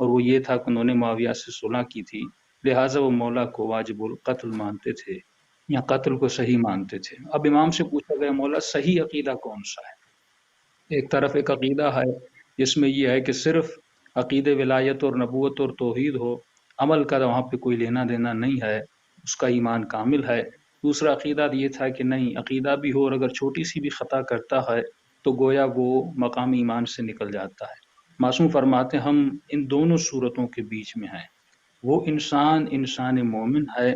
اور وہ یہ تھا کہ انہوں نے معاویہ سے صلح کی تھی، لہٰذا وہ مولا کو واجب القتل مانتے تھے یا قتل کو صحیح مانتے تھے۔ اب امام سے پوچھا گیا مولا صحیح عقیدہ کون سا ہے؟ ایک طرف ایک عقیدہ ہے جس میں یہ ہے کہ صرف عقید ولایت اور نبوت اور توحید ہو، عمل کا وہاں پہ کوئی لینا دینا نہیں ہے، اس کا ایمان کامل ہے۔ دوسرا عقیدہ یہ تھا کہ نہیں، عقیدہ بھی ہو اور اگر چھوٹی سی بھی خطا کرتا ہے تو گویا وہ مقام ایمان سے نکل جاتا ہے۔ معصوم فرماتے ہیں ہم ان دونوں صورتوں کے بیچ میں ہیں۔ وہ انسان مومن ہے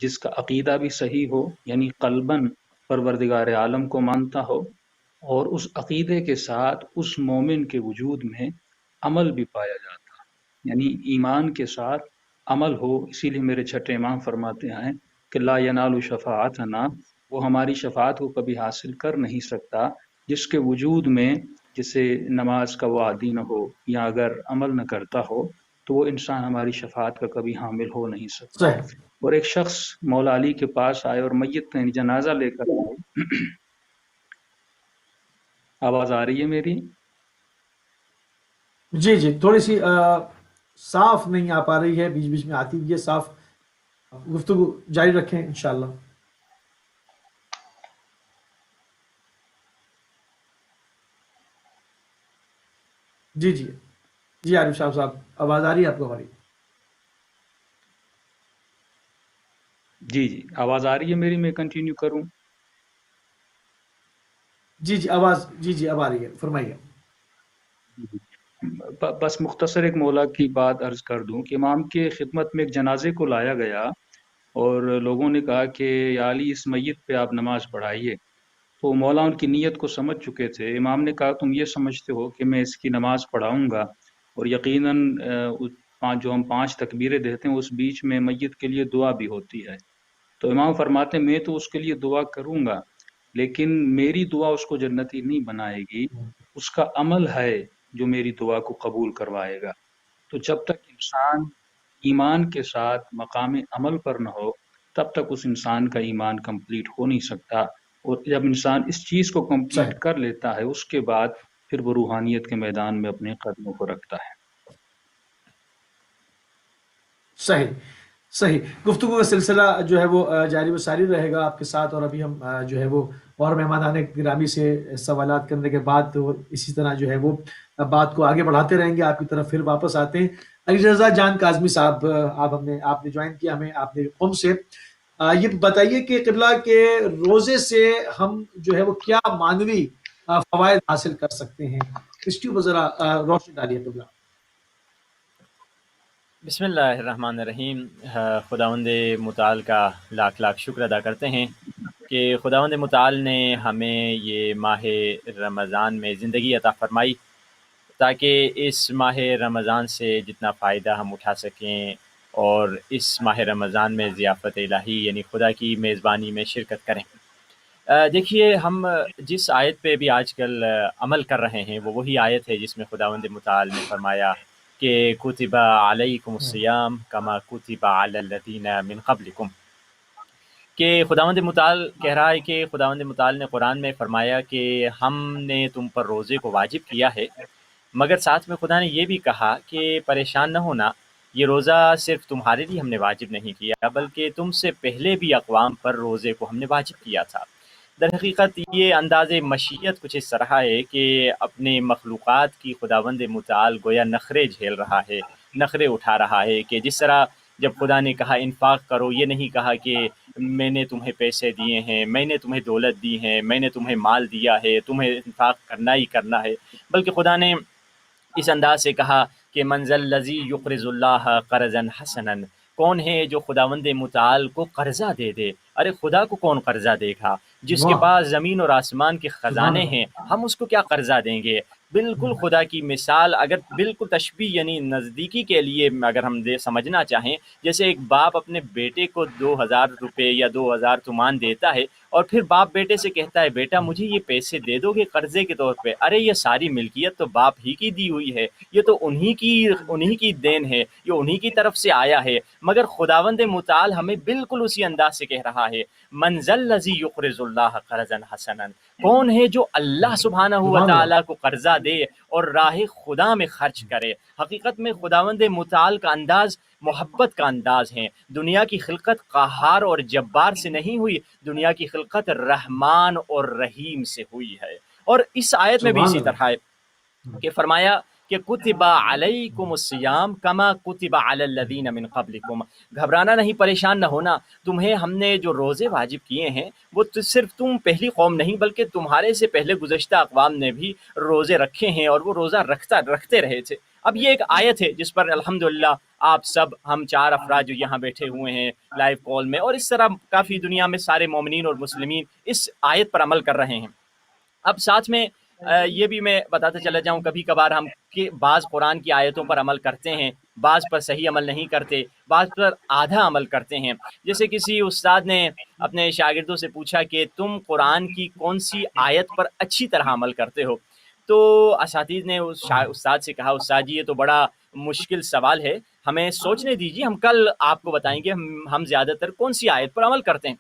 جس کا عقیدہ بھی صحیح ہو، یعنی قلباً پروردگار عالم کو مانتا ہو، اور اس عقیدے کے ساتھ اس مومن کے وجود میں عمل بھی پایا جاتا ہے، یعنی ایمان کے ساتھ عمل ہو۔ اسی لیے میرے چھٹے امام فرماتے ہیں کہ لا ینال شفاعتنا، وہ ہماری شفاعت کو کبھی حاصل کر نہیں سکتا جس کے وجود میں جسے نماز کا وہ عادی نہ ہو یا اگر عمل نہ کرتا ہو تو وہ انسان ہماری شفاعت کا کبھی حامل ہو نہیں سکتا۔ صحیح اور ایک شخص مولا علی کے پاس آئے اور میت کا جنازہ لے کر آئے۔ آواز آ رہی ہے میری؟ جی جی، تھوڑی سی صاف نہیں آ پا رہی ہے، بیچ بیچ میں آتی ہوئی ہے صاف، گفتگو جاری رکھیں انشاءاللہ۔ جی جی جی، عارف صاحب آواز آ رہی ہے آپ کو ہماری؟ جی جی، آواز آ رہی ہے میری، میں کنٹینیو کروں؟ جی جی آواز، جی جی اب آ رہی ہے، فرمائیے۔ بس مختصر ایک مولا کی بات عرض کر دوں کہ امام کے خدمت میں ایک جنازے کو لایا گیا اور لوگوں نے کہا کہ یا علی اس میت پہ آپ نماز پڑھائیے، تو مولا ان کی نیت کو سمجھ چکے تھے۔ امام نے کہا تم یہ سمجھتے ہو کہ میں اس کی نماز پڑھاؤں گا، اور یقیناً جو ہم 5 تکبیریں دیتے ہیں اس بیچ میں میت کے لیے دعا بھی ہوتی ہے۔ تو امام فرماتے ہیں میں تو اس کے لیے دعا کروں گا، لیکن میری دعا اس کو جنتی نہیں بنائے گی، اس کا عمل ہے جو میری دعا کو قبول کروائے گا۔ تو جب تک انسان ایمان کے ساتھ مقام عمل پر نہ ہو تب تک اس انسان کا ایمان کمپلیٹ ہو نہیں سکتا، اور جب انسان اس چیز کو کمپلیٹ صحیح کر لیتا ہے اس کے بعد پھر وہ روحانیت کے میدان میں اپنے قدموں کو رکھتا ہے۔ صحیح صحیح، گفتگو کا سلسلہ جو ہے وہ جاری و ساری رہے گا آپ کے ساتھ، اور ابھی ہم جو ہے وہ اور مہمانان گرامی سے سوالات کرنے کے بعد تو اسی طرح جو ہے وہ بات کو آگے بڑھاتے رہیں گے، آپ کی طرف پھر واپس آتے ہیں۔ علی رضا جان کاظمی صاحب، آپ نے جوائن کیا ہمیں، آپ نے قم سے، یہ بتائیے کہ قبلہ کے روزے سے ہم جو ہے وہ کیا معنوی فوائد حاصل کر سکتے ہیں، اس کے اوپر ذرا روشنی ڈالیے قبلہ۔ بسم اللہ الرحمن الرحیم۔ خداوند متعال کا لاکھ لاکھ شکر ادا کرتے ہیں کہ خداوند متعال نے ہمیں یہ ماہ رمضان میں زندگی عطا فرمائی تاکہ اس ماہ رمضان سے جتنا فائدہ ہم اٹھا سکیں اور اس ماہ رمضان میں ضیافت الہی یعنی خدا کی میزبانی میں شرکت کریں۔ دیکھیے، ہم جس آیت پہ بھی آج کل عمل کر رہے ہیں وہ وہی آیت ہے جس میں خداوند متعال نے فرمایا کہ کتب علیکم الصیام کما کتب علی الذین من قبلکم، کہ خداوند متعال کہہ رہا ہے کہ خداوند متعال نے قرآن میں فرمایا کہ ہم نے تم پر روزے کو واجب کیا ہے، مگر ساتھ میں خدا نے یہ بھی کہا کہ پریشان نہ ہونا، یہ روزہ صرف تمہارے لیے ہم نے واجب نہیں کیا بلکہ تم سے پہلے بھی اقوام پر روزے کو ہم نے واجب کیا تھا۔ در حقیقت یہ انداز مشیت کچھ اس طرح ہے کہ اپنے مخلوقات کی خداوند متعال گویا نخرے جھیل رہا ہے، نخرے اٹھا رہا ہے، کہ جس طرح جب خدا نے کہا انفاق کرو، یہ نہیں کہا کہ میں نے تمہیں پیسے دیے ہیں، میں نے تمہیں دولت دی ہے، میں نے تمہیں مال دیا ہے، تمہیں انفاق کرنا ہی کرنا ہے، بلکہ خدا نے اس انداز سے کہا کہ منزل الذی یقرض اللہ قرضا حسنا، کون ہے جو خداوند متعال کو قرضہ دے دے؟ ارے خدا کو کون قرضہ دے گا؟ جس کے پاس زمین اور آسمان کے خزانے ہیں، ہم اس کو کیا قرضہ دیں گے؟ بالکل خدا کی مثال، اگر بالکل تشبیہ یعنی نزدیکی کے لیے اگر ہم سمجھنا چاہیں، جیسے ایک باپ اپنے بیٹے کو 2000 روپے یا 2000 تومان دیتا ہے اور پھر باپ بیٹے سے کہتا ہے بیٹا مجھے یہ پیسے دے دو گے قرضے کے طور پہ؟ ارے یہ ساری ملکیت تو باپ ہی کی دی ہوئی ہے، یہ تو انہی کی دین ہے، یہ انہی کی طرف سے آیا ہے، مگر خداوند متعال ہمیں بالکل اسی انداز سے کہہ رہا ہے منزل الذی یقرض اللہ قرضا حسنا، کون ہے جو اللہ سبحانہ و تعالیٰ کو قرضہ دے اور راہ خدا میں خرچ کرے۔ حقیقت میں خداوند متعال کا انداز محبت کا انداز ہے۔ دنیا کی خلقت قہار اور جبار سے نہیں ہوئی، دنیا کی خلقت رحمان اور رحیم سے ہوئی ہے۔ اور اس آیت میں بھی اسی طرح ہے کہ فرمایا کہ کتب علیکم الصیام کما کتب علی الذین من قبلکم، گھبرانا نہیں، پریشان نہ ہونا، تمہیں ہم نے جو روزے واجب کیے ہیں وہ صرف تم پہلی قوم نہیں بلکہ تمہارے سے پہلے گزشتہ اقوام نے بھی روزے رکھے ہیں اور وہ روزہ رکھتے رہے تھے۔ اب یہ ایک آیت ہے جس پر الحمدللہ آپ سب، ہم 4 افراد جو یہاں بیٹھے ہوئے ہیں لائیو کال میں، اور اس طرح کافی دنیا میں سارے مومنین اور مسلمین اس آیت پر عمل کر رہے ہیں۔ اب ساتھ میں یہ بھی میں بتاتا چلا جاؤں، کبھی کبھار ہم کہ بعض قرآن کی آیتوں پر عمل کرتے ہیں، بعض پر صحیح عمل نہیں کرتے، بعض پر آدھا عمل کرتے ہیں۔ جیسے کسی استاد نے اپنے شاگردوں سے پوچھا کہ تم قرآن کی کون سی آیت پر اچھی طرح عمل کرتے ہو؟ تو اساتذہ نے اس استاد سے کہا، استاد جی یہ تو بڑا مشکل سوال ہے، ہمیں سوچنے دیجیے، ہم کل آپ کو بتائیں گے ہم زیادہ تر کون سی آیت پر عمل کرتے ہیں۔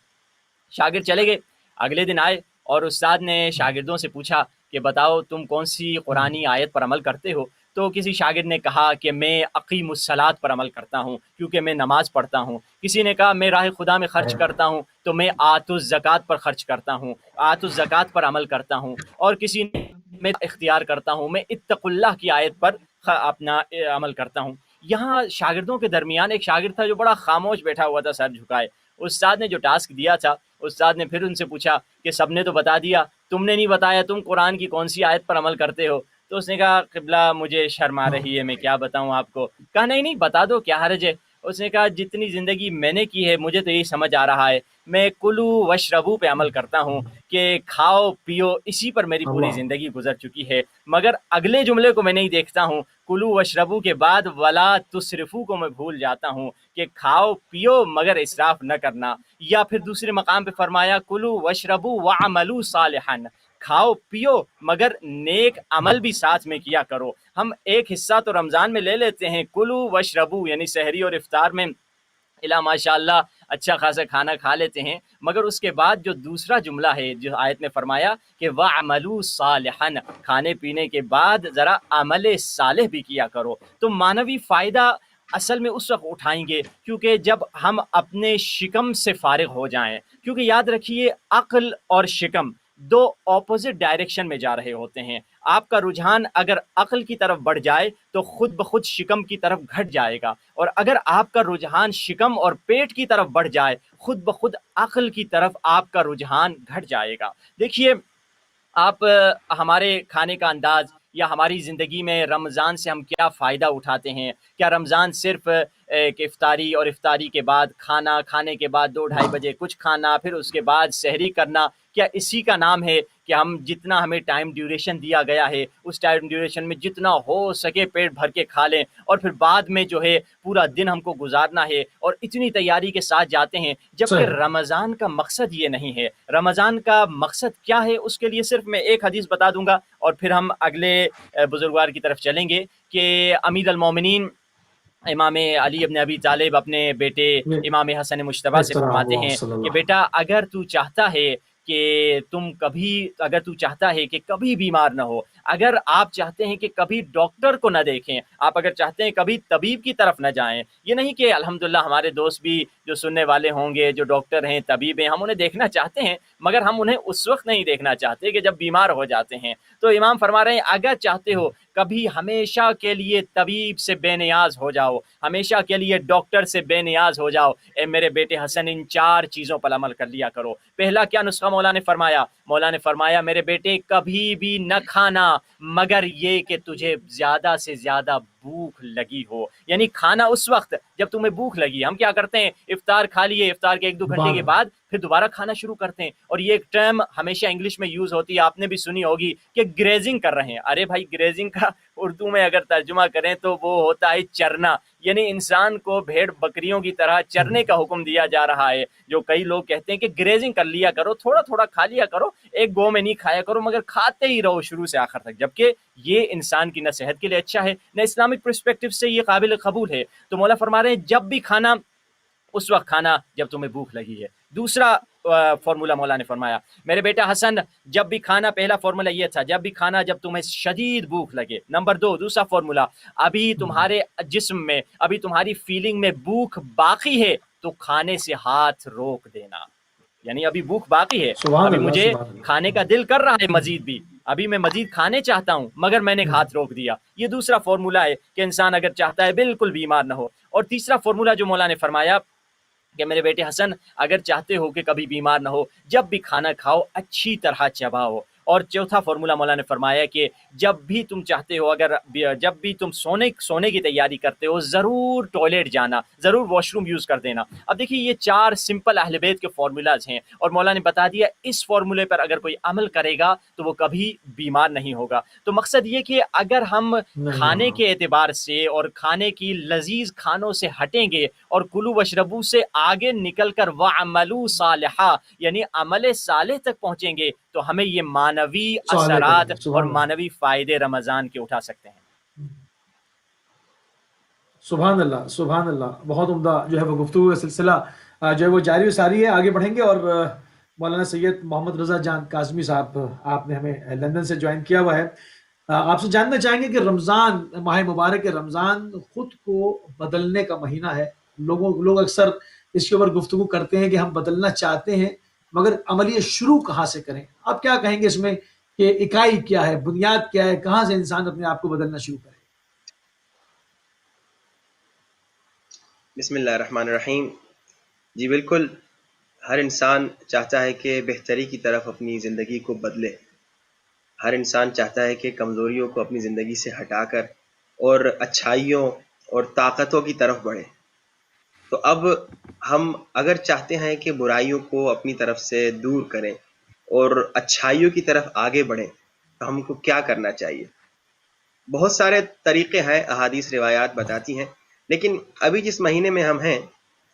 شاگرد چلے گئے، اگلے دن آئے اور استاد نے شاگردوں سے پوچھا کہ بتاؤ تم کون سی قرآنی آیت پر عمل کرتے ہو؟ تو کسی شاگرد نے کہا کہ میں اقیم الصلاۃ پر عمل کرتا ہوں کیونکہ میں نماز پڑھتا ہوں۔ کسی نے کہا میں راہ خدا میں خرچ کرتا ہوں تو میں آت الزکوٰۃ پر خرچ کرتا ہوں، آت الزکوٰۃ پر عمل کرتا ہوں۔ اور کسی نے میں اختیار کرتا ہوں، میں اتق اللہ کی آیت پر اپنا عمل کرتا ہوں۔ یہاں شاگردوں کے درمیان ایک شاگرد تھا جو بڑا خاموش بیٹھا ہوا تھا سر جھکائے۔ استاد نے جو ٹاسک دیا تھا، استاد نے پھر ان سے پوچھا کہ سب نے تو بتا دیا، تم نے نہیں بتایا تم قرآن کی کون سی آیت پر عمل کرتے ہو؟ تو اس نے کہا قبلہ مجھے شرم آ رہی ہے، میں کیا بتاؤں آپ کو۔ کہا نہیں بتا دو، کیا حرج ہے۔ اس نے کہا جتنی زندگی میں نے کی ہے مجھے تو یہی سمجھ آ رہا ہے، میں کلو وشربو پہ عمل کرتا ہوں کہ کھاؤ پیو، اسی پر میری پوری زندگی گزر چکی ہے، مگر اگلے جملے کو میں نہیں دیکھتا ہوں، کلو وشربو کے بعد ولا تسرفو کو میں بھول جاتا ہوں کہ کھاؤ پیو مگر اسراف نہ کرنا۔ یا پھر دوسرے مقام پہ فرمایا کلو وشربو وعملو صالحا، کھاؤ پیو مگر نیک عمل بھی ساتھ میں کیا کرو۔ ہم ایک حصہ تو رمضان میں لے لیتے ہیں، کلو وشربو یعنی سحری اور افطار میں الا ماشاء اللہ اچھا خاصا کھانا کھا لیتے ہیں، مگر اس کے بعد جو دوسرا جملہ ہے جو آیت میں فرمایا کہ وَعْمَلُوا صَالِحًا، کھانے پینے کے بعد ذرا عمل صالح بھی کیا کرو۔ تو معنوی فائدہ اصل میں اس وقت اٹھائیں گے کیونکہ جب ہم اپنے شکم سے فارغ ہو جائیں، کیونکہ یاد رکھیے عقل اور شکم دو اپوزٹ ڈائریکشن میں جا رہے ہوتے ہیں۔ آپ کا رجحان اگر عقل کی طرف بڑھ جائے تو خود بخود شکم کی طرف گھٹ جائے گا، اور اگر آپ کا رجحان شکم اور پیٹ کی طرف بڑھ جائے خود بخود عقل کی طرف آپ کا رجحان گھٹ جائے گا۔ دیکھیے آپ ہمارے کھانے کا انداز یا ہماری زندگی میں رمضان سے ہم کیا فائدہ اٹھاتے ہیں؟ کیا رمضان صرف ایک افطاری اور افطاری کے بعد کھانا، کھانے کے بعد 2-2:30 بجے کچھ کھانا، پھر اس کے بعد سحری کرنا، کیا اسی کا نام ہے کہ ہم جتنا ہمیں ٹائم ڈیوریشن دیا گیا ہے اس ٹائم ڈیوریشن میں جتنا ہو سکے پیٹ بھر کے کھا لیں اور پھر بعد میں جو ہے پورا دن ہم کو گزارنا ہے اور اتنی تیاری کے ساتھ جاتے ہیں، جبکہ رمضان کا مقصد یہ نہیں ہے۔ رمضان کا مقصد کیا ہے اس کے لیے صرف میں ایک حدیث بتا دوں گا اور پھر ہم اگلے بزرگوار کی طرف چلیں گے کہ امیر المومنین امام علی ابن ابی طالب اپنے بیٹے امام حسن مجتبیٰ سے فرماتے ہیں کہ بیٹا اگر تو چاہتا ہے کہ کبھی بیمار نہ ہو، اگر آپ چاہتے ہیں کہ کبھی ڈاکٹر کو نہ دیکھیں، آپ اگر چاہتے ہیں کبھی طبیب کی طرف نہ جائیں، یہ نہیں کہ الحمدللہ ہمارے دوست بھی جو سننے والے ہوں گے جو ڈاکٹر ہیں طبیب ہیں ہم انہیں دیکھنا چاہتے ہیں، مگر ہم انہیں اس وقت نہیں دیکھنا چاہتے کہ جب بیمار ہو جاتے ہیں۔ تو امام فرما رہے ہیں اگر چاہتے ہو کبھی ہمیشہ کے لیے طبیب سے بے نیاز ہو جاؤ، ہمیشہ کے لیے ڈاکٹر سے بے نیاز ہو جاؤ، اے میرے بیٹے حسن ان 4 چیزوں پر عمل کر لیا کرو۔ پہلا کیا نسخہ مولا نے فرمایا میرے بیٹے کبھی بھی نہ کھانا مگر یہ کہ تجھے زیادہ سے زیادہ بھوک لگی ہو، یعنی کھانا اس وقت جب تمہیں بھوک لگی۔ ہم کیا کرتے ہیں افطار کھا لیے، افطار کے 1-2 گھنٹے کے بعد پھر دوبارہ کھانا شروع کرتے ہیں، اور یہ ایک ٹرم ہمیشہ انگلش میں یوز ہوتی ہے، آپ نے بھی سنی ہوگی کہ گریزنگ کر رہے ہیں۔ ارے بھائی گریزنگ کا اردو میں اگر ترجمہ کریں تو وہ ہوتا ہے چرنا، یعنی انسان کو بھیڑ بکریوں کی طرح چرنے کا حکم دیا جا رہا ہے۔ جو کئی لوگ کہتے ہیں کہ گریزنگ کر لیا کرو، تھوڑا تھوڑا کھا لیا کرو، ایک گو میں نہیں کھایا کرو مگر کھاتے ہی رہو شروع سے آخر تک، جبکہ یہ انسان کی نہ صحت کے لیے اچھا ہے نہ اسلامک پرسپیکٹو سے یہ قابل قبول ہے۔ تو مولا فرما رہے ہیں جب بھی کھانا اس وقت کھانا جب تمہیں بھوک لگی ہے۔ دوسرا فارمولہ مولا نے فرمایا، میرے بیٹا حسن جب بھی کھانا، پہلا فارمولہ یہ تھا جب بھی کھانا جب تمہیں شدید بھوک لگے. نمبر 2 دوسرا فارمولہ، ابھی تمہارے جسم میں، ابھی تمہاری فیلنگ میں بھوک باقی ہے تو کھانے سے ہاتھ روک دینا. یعنی ابھی بھوک باقی ہے، ابھی مجھے کھانے کا دل کر رہا ہے مزید بھی، ابھی میں مزید کھانے چاہتا ہوں مگر میں نے ہاتھ روک دیا. یہ دوسرا فارمولہ ہے کہ انسان اگر چاہتا ہے بالکل بیمار نہ ہو. اور تیسرا فارمولہ جو مولا نے فرمایا کہ میرے بیٹے حسن اگر چاہتے ہو کہ کبھی بیمار نہ ہو، جب بھی کھانا کھاؤ اچھی طرح چباؤ. اور چوتھا فارمولہ مولا نے فرمایا کہ جب بھی تم چاہتے ہو، اگر جب بھی تم سونے کی تیاری کرتے ہو، ضرور ٹوائلٹ جانا، ضرور واش روم یوز کر دینا. اب دیکھیے یہ 4 سمپل اہل بیت کے فارمولاز ہیں، اور مولا نے بتا دیا اس فارمولے پر اگر کوئی عمل کرے گا تو وہ کبھی بیمار نہیں ہوگا. تو مقصد یہ کہ اگر ہم کھانے کے اعتبار سے اور کھانے کی لذیذ کھانوں سے ہٹیں گے اور کلو وشربو سے آگے نکل کر وعملو صالحا یعنی عمل صالح تک پہنچیں گے تو ہمیں یہ معنوی اثرات اور معنوی فائدے رمضان کے اٹھا سکتے ہیں. سبحان اللہ سبحان اللہ. بہت عمدہ جو ہے وہ گفتگو کا سلسلہ جو ہے وہ جاری و ساری ہے. آگے بڑھیں گے اور مولانا سید محمد رضا جان کاظمی صاحب آپ نے ہمیں لندن سے جوائن کیا ہوا ہے. آپ سے جاننا چاہیں گے کہ رمضان ماہ مبارک رمضان خود کو بدلنے کا مہینہ ہے. لوگ اکثر اس کے اوپر گفتگو کرتے ہیں کہ ہم بدلنا چاہتے ہیں مگر عملیہ شروع کہاں سے کریں؟ آپ کیا کہیں گے اس میں کہ اکائی کیا ہے، بنیاد کیا ہے، کہاں سے انسان اپنے آپ کو بدلنا شروع کرے؟ بسم اللہ الرحمن الرحیم. جی بالکل، ہر انسان چاہتا ہے کہ بہتری کی طرف اپنی زندگی کو بدلے. ہر انسان چاہتا ہے کہ کمزوریوں کو اپنی زندگی سے ہٹا کر اور اچھائیوں اور طاقتوں کی طرف بڑھے. تو اب ہم اگر چاہتے ہیں کہ برائیوں کو اپنی طرف سے دور کریں اور اچھائیوں کی طرف آگے بڑھیں تو ہم کو کیا کرنا چاہیے؟ بہت سارے طریقے ہیں، احادیث روایات بتاتی ہیں، لیکن ابھی جس مہینے میں ہم ہیں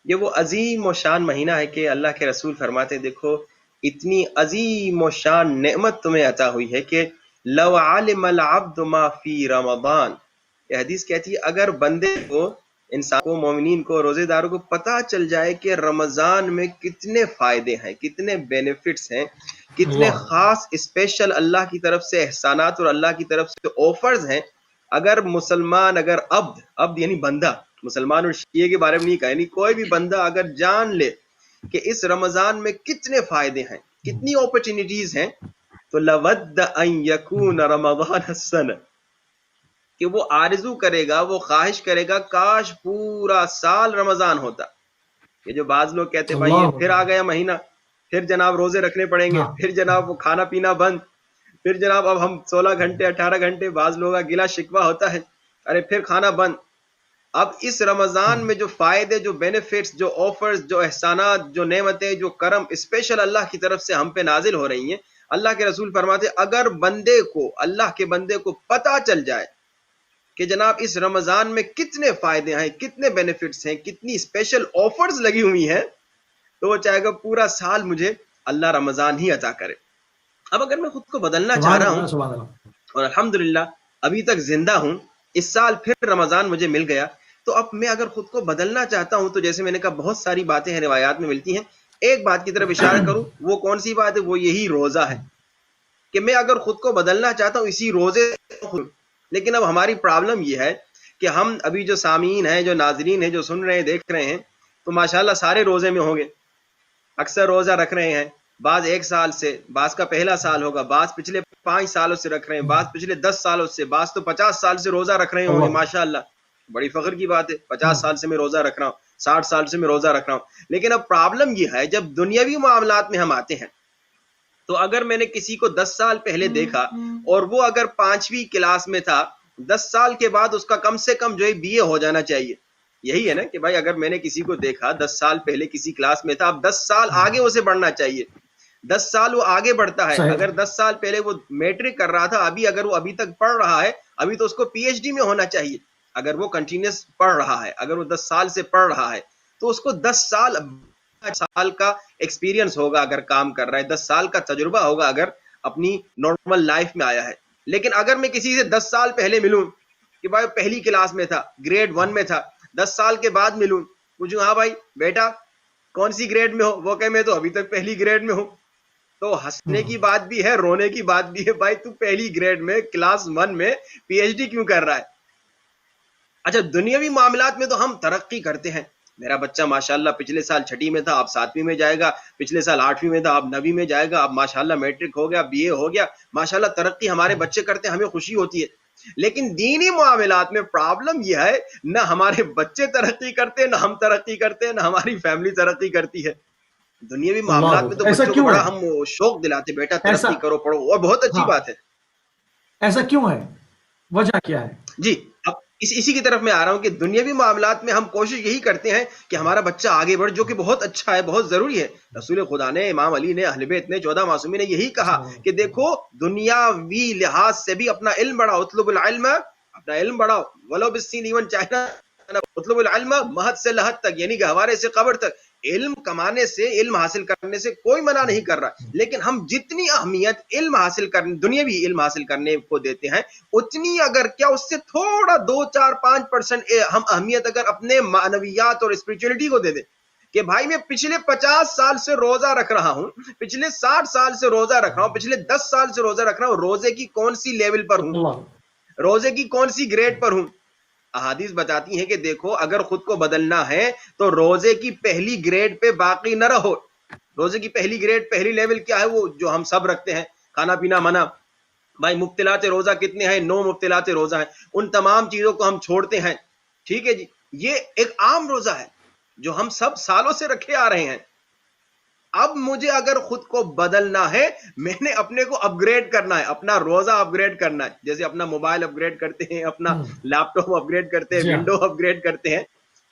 یہ وہ عظیم و شان مہینہ ہے کہ اللہ کے رسول فرماتے دیکھو اتنی عظیم و شان نعمت تمہیں عطا ہوئی ہے کہ لو علم العبد ما فی رمضان، یہ حدیث کہتی ہے اگر بندے کو، انسان کو، مومنین کو، روزے داروں کو پتہ چل جائے کہ رمضان میں کتنے فائدے ہیں، کتنے بینیفٹس ہیں، کتنے خاص اسپیشل اللہ کی طرف سے احسانات اور اللہ کی طرف سے آفرز ہیں. اگر مسلمان، اگر عبد یعنی بندہ، مسلمان اور شیعہ کے بارے میں نہیں کہا، یعنی کوئی بھی بندہ اگر جان لے کہ اس رمضان میں کتنے فائدے ہیں، کتنی اپرچونٹیز ہیں، تو لود ان یکون رمضان السنہ، کہ وہ آرزو کرے گا، وہ خواہش کرے گا کاش پورا سال رمضان ہوتا. یہ جو بعض لوگ کہتے ہیں بھائی یہ پھر آ گیا مہینہ، پھر جناب روزے رکھنے پڑیں گے، پھر جناب وہ کھانا پینا بند، پھر جناب اب ہم 16 گھنٹے 18 گھنٹے، بعض لوگوں کا گلا شکوہ ہوتا ہے ارے پھر کھانا بند. اب اس رمضان میں جو فائدے، جو بینیفٹس، جو آفرز، جو احسانات، جو نعمتیں، جو کرم اسپیشل اللہ کی طرف سے ہم پہ نازل ہو رہی ہیں، اللہ کے رسول فرماتے اگر بندے کو، اللہ کے بندے کو پتہ چل جائے کہ جناب اس رمضان میں کتنے فائدے ہیں، کتنے بینیفٹس ہیں، کتنی اسپیشل آفرز لگی ہوئی ہیں، تو وہ چاہے گا پورا سال مجھے اللہ رمضان ہی عطا کرے. اب اگر میں خود کو بدلنا چاہ رہا ہوں اور الحمدللہ ابھی تک زندہ ہوں، اس سال پھر رمضان مجھے مل گیا، تو اب میں اگر خود کو بدلنا چاہتا ہوں تو جیسے میں نے کہا بہت ساری باتیں ہیں روایات میں ملتی ہیں. ایک بات کی طرف اشارہ کروں، وہ کون سی بات ہے؟ وہ یہی روزہ ہے کہ میں اگر خود کو بدلنا چاہتا ہوں اسی روزے. لیکن اب ہماری پرابلم یہ ہے کہ ہم ابھی جو سامعین ہیں، جو ناظرین ہیں، جو سن رہے ہیں، دیکھ رہے ہیں، تو ماشاءاللہ سارے روزے میں ہوں گے، اکثر روزہ رکھ رہے ہیں، بعض 1 سال سے، بعض کا پہلا سال ہوگا، بعض پچھلے 5 سالوں سے رکھ رہے ہیں، بعض پچھلے 10 سالوں سے، بعض تو 50 سال سے روزہ رکھ رہے ہوں گے. ماشاءاللہ بڑی فخر کی بات ہے، 50 سال سے میں روزہ رکھ رہا ہوں، 60 سال سے میں روزہ رکھ رہا ہوں. لیکن اب پرابلم یہ ہے جب دنیاوی معاملات میں ہم آتے ہیں تو اگر میں نے کسی کو 10 سال پہلے دیکھا اور وہ اگر 5ویں کلاس میں تھا، 10 سال کے بعد اس کا کم سے کم جو ہے BA ہو جانا چاہیے. یہی ہے نا کہ بھائی اگر میں نے کسی کو دیکھا 10 سال پہلے کسی کلاس میں تھا، اب 10 سال آگے اسے بڑھنا چاہیے، 10 سال وہ آگے بڑھتا ہے. اگر 10 سال پہلے وہ میٹرک کر رہا تھا، اگر وہ ابھی تک پڑھ رہا ہے، ابھی تو اس کو PhD میں ہونا چاہیے. اگر وہ کنٹینیوس پڑھ رہا ہے، اگر وہ 10 سال سے پڑھ رہا ہے تو اس کو 10 سال کا ایکسپیرینس ہوگا اگر کام کر رہا ہے، 10 سال کا تجربہ ہوگا اگر اپنی نارمل لائف میں آیا ہے. لیکن اگر میں کسی سے 10 سال پہلے ملوں کہ بھائی پہلی کلاس میں تھا، گریڈ 1 میں تھا، 10 سال کے بعد ملوں، پوچھوں ہاں بھائی بیٹا کون سی گریڈ میں ہو؟ وہ کہ میں تو ابھی تک پہلی گریڈ میں ہوں. تو ہنسنے کی بات بھی ہے، رونے کی بات بھی ہے. بھائی تو پہلی گریڈ میں کلاس 1 میں پی ایچ ڈی کیوں کر رہا ہے؟ اچھا دنیاوی معاملات میں تو ہم ترقی کرتے ہیں. میرا بچہ ماشاءاللہ پچھلے سال 6ٹھی میں تھا، اب 7ویں میں جائے گا. پچھلے سال 8ویں میں تھا، اب 9ویں میں جائے گا. اب ماشاءاللہ میٹرک ہو گیا، بی اے ہو گیا. ماشاءاللہ ترقی ہمارے بچے کرتے ہیں، ہمیں خوشی ہوتی ہے. لیکن دینی معاملات میں پرابلم یہ ہے، نہ ہمارے بچے ترقی کرتے، نہ ہم ترقی کرتے، نہ ہماری فیملی ترقی کرتی ہے. دنیاوی معاملات اللہ میں تو ایسا بچوں کو کیوں بڑا ہے؟ ہم شوق دلاتے، بیٹا ایسا ترقی کرو، پڑھو، اور بہت اچھی ہاں بات ہے. ایسا کیوں ہے؟ وجہ کیا ہے؟ جی اب اسی کی طرف میں آ رہا ہوں کہ دنیاوی معاملات میں ہم کوشش یہی کرتے ہیں کہ ہمارا بچہ آگے بڑھ، جو کہ بہت اچھا ہے، بہت ضروری ہے. رسول خدا نے، امام علی نے، اہل بیت نے، 14 معصومین نے یہی کہا کہ دیکھو دنیاوی لحاظ سے بھی اپنا علم بڑھاؤ. اطلب العلم، اپنا علم بڑھاؤ، ولو بالسین، ایون چاہنا اطلب العلم مہد سے لحد تک، یعنی گہوارے سے قبر تک. علم کمانے سے، علم حاصل کرنے سے کوئی منع نہیں کر رہا، لیکن ہم جتنی اہمیت علم حاصل کرنے، دنیاوی علم حاصل کرنے کو دیتے ہیں، اتنی اگر کیا اس سے تھوڑا 2-4-5% ہم اہمیت اگر اپنے معنویات اور اسپرچولیٹی کو دے دیں. کہ بھائی میں پچھلے 50 سال سے روزہ رکھ رہا ہوں، پچھلے 60 سال سے روزہ رکھ رہا ہوں، پچھلے 10 سال سے روزہ رکھ رہا ہوں، روزے کی کون سی لیول پر ہوں، اللہ روزے کی کون سی گریڈ پر ہوں. احادیث بتاتی ہیں کہ دیکھو اگر خود کو بدلنا ہے تو روزے کی پہلی گریڈ پہ باقی نہ رہو. روزے کی پہلی گریڈ، پہلی لیول کیا ہے؟ وہ جو ہم سب رکھتے ہیں، کھانا پینا منع. بھائی مبتلات روزہ کتنے ہیں؟ 9 مبتلات روزہ ہیں. ان تمام چیزوں کو ہم چھوڑتے ہیں. ٹھیک ہے جی، یہ ایک عام روزہ ہے جو ہم سب سالوں سے رکھے آ رہے ہیں. اب مجھے اگر خود کو بدلنا ہے، میں نے اپنے کو اپ گریڈ کرنا ہے، اپنا روزہ اپ گریڈ کرنا ہے. جیسے اپنا موبائل اپ گریڈ کرتے ہیں، اپنا لیپ ٹاپ اپ گریڈ کرتے ہیں، جی ہاں ونڈو اپ گریڈ کرتے ہیں،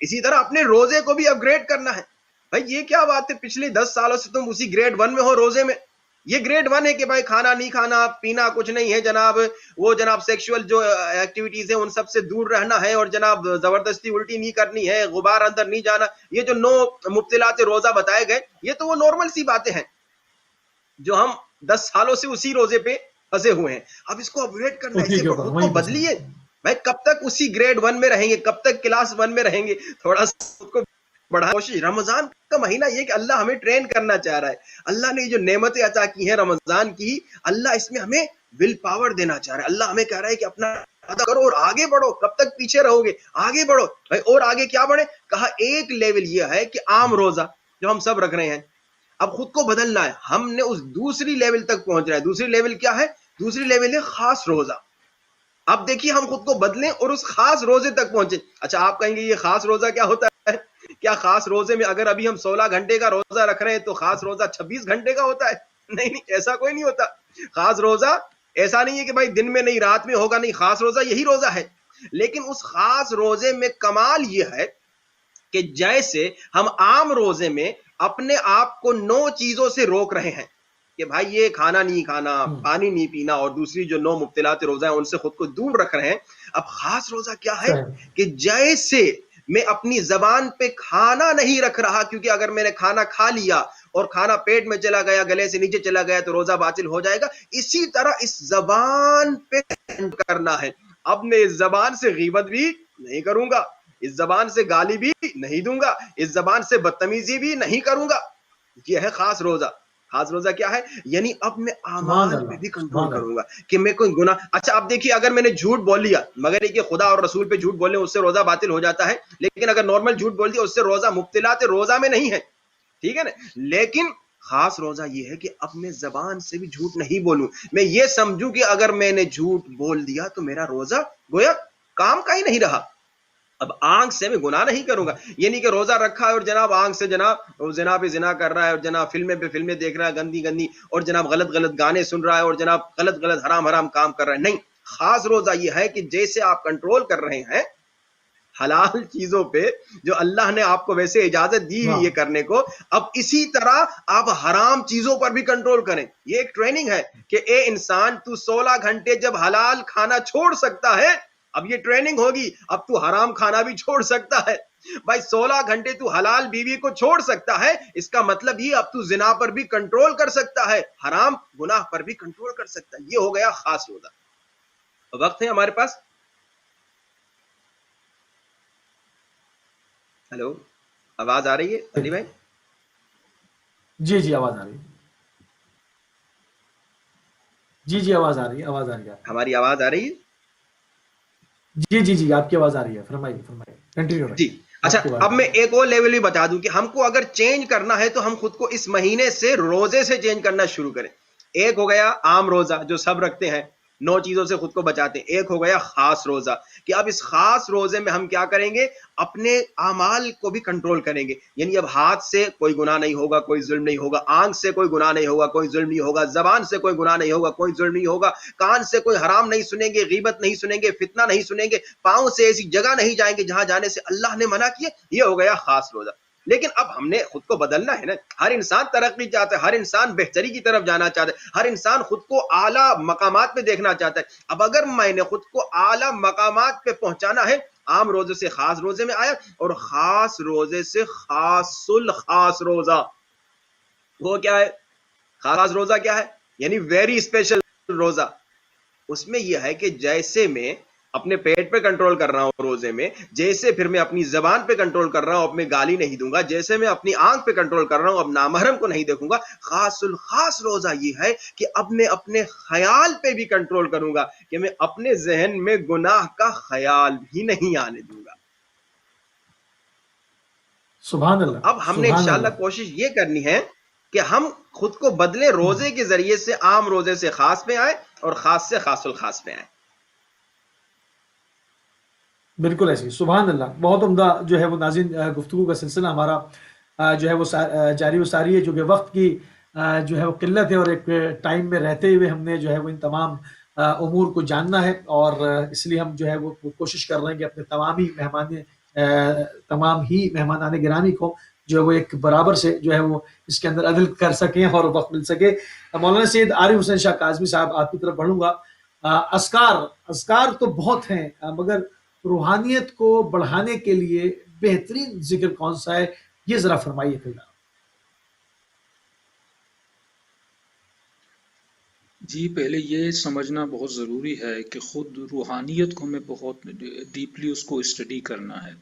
اسی طرح اپنے روزے کو بھی اپ گریڈ کرنا ہے. بھائی یہ کیا بات ہے؟ پچھلے 10 سالوں سے تم اسی گریڈ 1 میں ہو روزے میں. یہ گریڈ 1 ہے کہ بھائی کھانا نہیں کھانا، پینا کچھ نہیں ہے جناب، وہ جناب سیکشول جو ایکٹیویٹیز ہیں ان سب سے دور رہنا ہے، اور جناب زبردستی الٹی نہیں کرنی ہے، غبار اندر نہیں جانا. یہ جو 9 مبتلات روزہ بتائے گئے، یہ تو وہ نارمل سی باتیں ہیں جو ہم 10 سالوں سے اسی روزے پہ پھنسے ہوئے ہیں. اب اس کو اپ گریڈ کرنا ہے، اس اسی سے کے اوپر خود کو وہیں پہ بدلیے. بھائی کب تک اسی گریڈ 1 میں رہیں گے؟ کب تک کلاس 1 میں رہیں گے؟ تھوڑا سا خود کو بڑھا کوشش. رمضان کا مہینہ یہ کہ اللہ ہمیں ٹرین کرنا چاہ رہا ہے. اللہ نے جو نعمتیں عطا کی ہیں رمضان کی، اللہ اس میں ہمیں ول پاور دینا چاہ رہا ہے. اللہ ہمیں کہہ رہا ہے کہ اپنا ادا کرو اور آگے بڑھو. کب تک پیچھے رہو گے؟ آگے بڑھو بھائی. اور آگے کیا بڑھے؟ کہا ایک لیول یہ ہے کہ عام روزہ جو ہم سب رکھ رہے ہیں، اب خود کو بدلنا ہے. ہم نے اس دوسری لیول تک پہنچنا ہے. دوسری لیول کیا ہے؟ دوسری لیول ہے خاص روزہ. اب دیکھیے ہم خود کو بدلیں اور اس خاص روزے تک پہنچے. اچھا آپ کہیں گے یہ خاص روزہ کیا ہوتا ہے؟ کیا خاص روزے میں اگر ابھی ہم 16 گھنٹے کا روزہ رکھ رہے ہیں تو خاص روزہ 26 گھنٹے کا ہوتا ہے؟ نہیں نہیں، ایسا کوئی نہیں ہوتا. خاص روزہ ایسا نہیں ہے کہ بھائی دن میں نہیں رات میں ہوگا، نہیں، خاص روزہ یہی روزہ ہے. لیکن اس خاص روزے میں کمال یہ ہے کہ جیسے ہم عام روزے میں اپنے آپ کو 9 چیزوں سے روک رہے ہیں کہ بھائی یہ کھانا نہیں کھانا، پانی نہیں پینا، اور دوسری جو 9 مبتلات روزہ ہیں ان سے خود کو دور رکھ رہے ہیں. اب خاص روزہ کیا ہے صحیح کہ جیسے میں اپنی زبان پہ کھانا نہیں رکھ رہا، کیونکہ اگر میں نے کھانا کھا لیا اور کھانا پیٹ میں چلا گیا، گلے سے نیچے چلا گیا تو روزہ باطل ہو جائے گا. اسی طرح اس زبان پہ کرنا ہے. اب میں اس زبان سے غیبت بھی نہیں کروں گا، اس زبان سے گالی بھی نہیں دوں گا، اس زبان سے بدتمیزی بھی نہیں کروں گا. یہ ہے خاص روزہ. خاص روزہ کیا ہے؟ یعنی اب میں سبحان اعمال پہ اللہ بھی کنٹرول سبحان اللہ کروں گا کہ میں کوئی گناہ. اچھا اب دیکھیے اگر میں نے جھوٹ بول لیا، مگر یہ کہ خدا اور رسول پہ جھوٹ بولنے اس سے روزہ باطل ہو جاتا ہے، لیکن اگر نارمل جھوٹ بول دیا اس سے روزہ مبتلات روزہ میں نہیں ہے. ٹھیک ہے نا؟ لیکن خاص روزہ یہ ہے کہ اب میں زبان سے بھی جھوٹ نہیں بولوں. میں یہ سمجھوں کہ اگر میں نے جھوٹ بول دیا تو میرا روزہ گویا کام کا ہی نہیں رہا. اب آنکھ سے میں گناہ نہیں کروں گا. یہ نہیں کہ روزہ رکھا ہے اور جناب آنکھ سے جناب زنا پہ زنا کر رہا ہے، اور جناب فلمیں پہ فلمیں دیکھ رہا ہے گندی گندی، اور جناب غلط غلط گانے سن رہا ہے، اور جناب غلط غلط حرام حرام کام کر رہا ہے. نہیں، خاص روزہ یہ ہے کہ جیسے آپ کنٹرول کر رہے ہیں حلال چیزوں پہ جو اللہ نے آپ کو ویسے اجازت دی ہوئی واہ یہ کرنے کو، اب اسی طرح آپ حرام چیزوں پر بھی کنٹرول کریں. یہ ایک ٹریننگ ہے کہ اے انسان تو 16 گھنٹے جب حلال کھانا چھوڑ سکتا ہے، اب یہ ٹریننگ ہوگی، اب تو حرام کھانا بھی چھوڑ سکتا ہے. بھائی 16 گھنٹے تو حلال بیوی کو چھوڑ سکتا ہے، اس کا مطلب یہ اب تو زنا پر بھی کنٹرول کر سکتا ہے، حرام گناہ پر بھی کنٹرول کر سکتا ہے. یہ ہو گیا خاص روزہ. وقت ہے ہمارے پاس؟ ہیلو، آواز آ رہی ہے علی بھائی؟ جی جی آواز آ رہی ہے، جی جی آواز آ رہی ہے، آواز آ رہی ہے آپ کی، ہماری آواز آ رہی ہے؟ جی جی جی آپ کی آواز آ رہی ہے، فرمائیے فرمائیے، کنٹینیو جی رکھیے، اچھا، آپ کی اب آواز آ میں رہی ہے۔ ایک اور لیول بھی بتا دوں کہ ہم کو اگر چینج کرنا ہے تو ہم خود کو اس مہینے سے روزے سے چینج کرنا شروع کریں۔ ایک ہو گیا عام روزہ جو سب رکھتے ہیں، 9 چیزوں سے خود کو بچاتے ہیں۔ ایک ہو گیا خاص روزہ کہ اب اس خاص روزے میں ہم کیا کریں گے، اپنے اعمال کو بھی کنٹرول کریں گے، یعنی اب ہاتھ سے کوئی گناہ نہیں ہوگا، کوئی ظلم نہیں ہوگا، آنکھ سے کوئی گناہ نہیں ہوگا، کوئی ظلم نہیں ہوگا، زبان سے کوئی گناہ نہیں ہوگا، کوئی ظلم نہیں ہوگا، کان سے کوئی حرام نہیں سنیں گے، غیبت نہیں سنیں گے، فتنہ نہیں سنیں گے، پاؤں سے ایسی جگہ نہیں جائیں گے جہاں جانے سے اللہ نے منع کیے۔ یہ ہو گیا خاص روزہ۔ لیکن اب ہم نے خود کو بدلنا ہے نا، ہر انسان ترقی چاہتا ہے، ہر انسان بہتری کی طرف جانا چاہتا ہے، ہر انسان خود کو اعلیٰ مقامات پہ دیکھنا چاہتا ہے۔ اب اگر میں نے خود کو اعلیٰ مقامات پہ پہنچانا ہے، عام روزے سے خاص روزے میں آیا، اور خاص روزے سے خاص الخاص روزہ، وہ کیا ہے؟ خاص روزہ کیا ہے؟ یعنی ویری اسپیشل روزہ۔ اس میں یہ ہے کہ جیسے میں اپنے پیٹ پہ کنٹرول کر رہا ہوں روزے میں، جیسے پھر میں اپنی زبان پہ کنٹرول کر رہا ہوں، اب میں گالی نہیں دوں گا، جیسے میں اپنی آنکھ پہ کنٹرول کر رہا ہوں، اب نامحرم کو نہیں دیکھوں گا۔ خاص الخاص روزہ یہ ہے کہ اب میں اپنے خیال پہ بھی کنٹرول کروں گا، کہ میں اپنے ذہن میں گناہ کا خیال بھی نہیں آنے دوں گا۔ سبحان تو اللہ، اب ہم نے سبحان انشاءاللہ اللہ، کوشش یہ کرنی ہے کہ ہم خود کو بدلے، روزے کے ذریعے سے عام روزے سے خاص پہ آئیں، اور خاص سے خاص الخاص پہ آئیں۔ بالکل ایسی، سبحان اللہ، بہت عمدہ جو ہے وہ ناظرین گفتگو کا سلسلہ ہمارا جو ہے وہ جاری و ساری ہے، جو کہ وقت کی جو ہے وہ قلت ہے، اور ایک ٹائم میں رہتے ہوئے ہم نے جو ہے وہ ان تمام امور کو جاننا ہے، اور اس لیے ہم جو ہے وہ کوشش کر رہے ہیں کہ اپنے تمام ہی مہمانان گرامی کو جو ہے وہ ایک برابر سے جو ہے وہ اس کے اندر عدل کر سکیں اور وقت مل سکے۔ مولانا سید عارف حسین شاہ کاظمی صاحب، آپ کی طرف بڑھوں گا۔ اذکار تو بہت ہیں، مگر روحانیت کو بڑھانے کے لیے بہترین ذکر کون سا ہے، یہ ذرا فرمائیے پھر۔ جی پہلے یہ سمجھنا بہت ضروری ہے کہ خود روحانیت کو ہمیں بہت ڈیپلی اس کو اسٹڈی کرنا ہے،